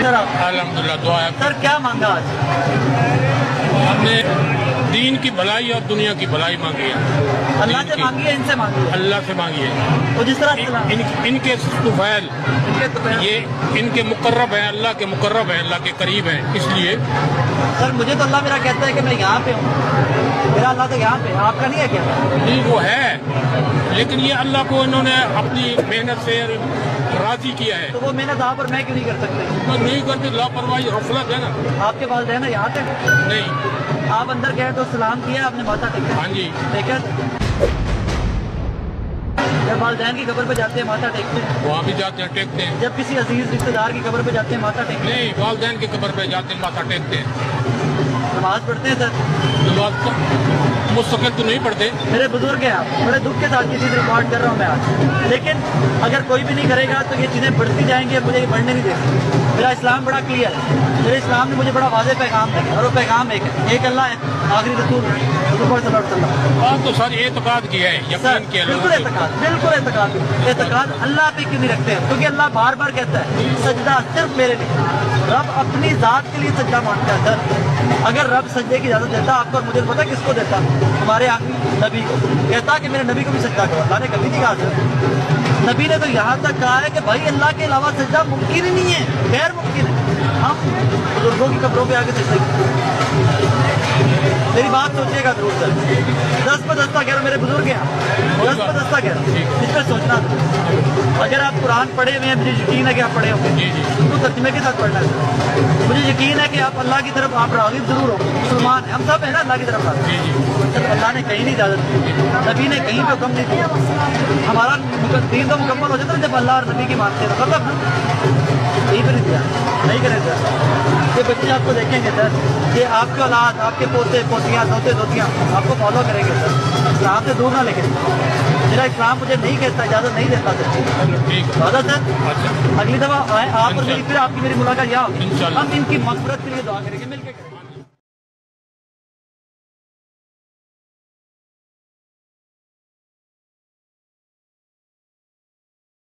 अल्हम्दुलिल्लाह दुआ है। सर क्या मांगा आज? हमने दीन की भलाई और दुनिया की भलाई मांगी है। अल्लाह से मांगी है, इनसे मांगी है? अल्लाह से मांगी है। तो जिस तरह इनके तुफैल ये इनके मुकर्रब हैं, अल्लाह के मुकर्रब हैं, अल्लाह के करीब हैं, इसलिए। सर मुझे तो अल्लाह मेरा कहता है कि मैं यहाँ पे हूँ, मेरा अल्लाह तो यहाँ पे, आपका नहीं है क्या? नहीं वो है, लेकिन ये अल्लाह को इन्होंने अपनी मेहनत से राजी किया है। तो वो मेहनत आप और मैं क्यों नहीं कर सकते? तो नहीं करते, लापरवाही गफलत है ना। आपके पास है ना यहाँ तक? नहीं, आप अंदर गए तो सलाम किया आपने, माथा टेका? हाँ जी। देखा जब वालिदैन की कब्र पे जाते हैं माथा टेकते हैं? वहाँ भी जाते हैं, टेकते हैं। जब किसी अजीज रिश्तेदार की कब्र पे जाते हैं माथा टेकते हैं? नहीं, वालिदैन की कब्र पे जाते हैं, माथा टेकते हैं। नमाज पढ़ते हैं सर? नमाज तो मुस्तकिल तो नहीं पढ़ते। मेरे बुजुर्ग हैं आप, बड़े दुख के साथ ये चीज़ रिकॉर्ड कर रहा हूँ मैं आज, लेकिन अगर कोई भी नहीं करेगा तो ये चीज़ें बढ़ती जाएंगी, मुझे ये बढ़ने नहीं देती। मेरा इस्लाम बड़ा क्लियर है, मेरे इस्लाम ने मुझे बड़ा वाज़ेह पैगाम दिया, और वो पैगाम एक है, एक अल्लाह है, आखिरी रसूल आप तो सर एतकाद किया है, यकीन किया। बिल्कुल एतकाद, बिल्कुल एतकाद। एतकाद अल्लाह पे क्यों नहीं रखते हैं? क्योंकि अल्लाह बार बार कहता है सजदा सिर्फ मेरे लिए। रब अपनी ज़ात के लिए सजदा मांगता है सर। अगर रब सजदे की इजाज़त देता आपको और मुझे पता किसको देता? हमारे आखिरी नबी को। कहता कि मेरे नबी को भी सजदा करो, अल्लाह ने कभी नहीं कहा सर। नबी ने तो यहाँ तक कहा है कि भाई अल्लाह के अलावा सजदा मुमकिन ही नहीं है, गैर मुमकिन है। हम बुजुर्गों की कब्रों पे आके सजदे करते। मेरी बात सोचिएगा जरूर सर। 10 पे 10 कह रहा, मेरे बुजुर्ग हैं, 10 पे 10 कह रहा, इस पर सोचना। अगर आप कुरान पढ़े हुए हैं, मुझे यकीन है कि आप पढ़े होंगे, तो तर्जुमे के साथ पढ़ना है। मुझे यकीन है कि आप अल्लाह की तरफ आप राग़िब जरूर हो, मुसलमान हैं हम सब, है ना, अल्लाह की तरफ राग़िब। अल्लाह ने कहीं नहीं इजाज़त दी, नबी ने कहीं पे हुक्म नहीं दिया। हमारा दीन तो मुकम्मल हो जाता है जब अल्लाह और नबी की मानते हैं, मतलब यही पर नहीं दिया, नहीं करें सर। ये बच्चे आपको देखेंगे सर, ये आपके औलाद, आपके पोते पोतियाँ, दोते दोतियाँ आपको फॉलो करेंगे सर। इस्लाम से दूर ना लेके, मेरा इस्लाम मुझे नहीं कहता, इजाज़त नहीं देता सर। वादा सर, अगली दफ़ा आए आप और मेरी, फिर आपकी मेरी मुलाकात यहाँ होगी, हम इनकी मग़फ़िरत के लिए दुआ करेंगे, मिलकर करेंगे।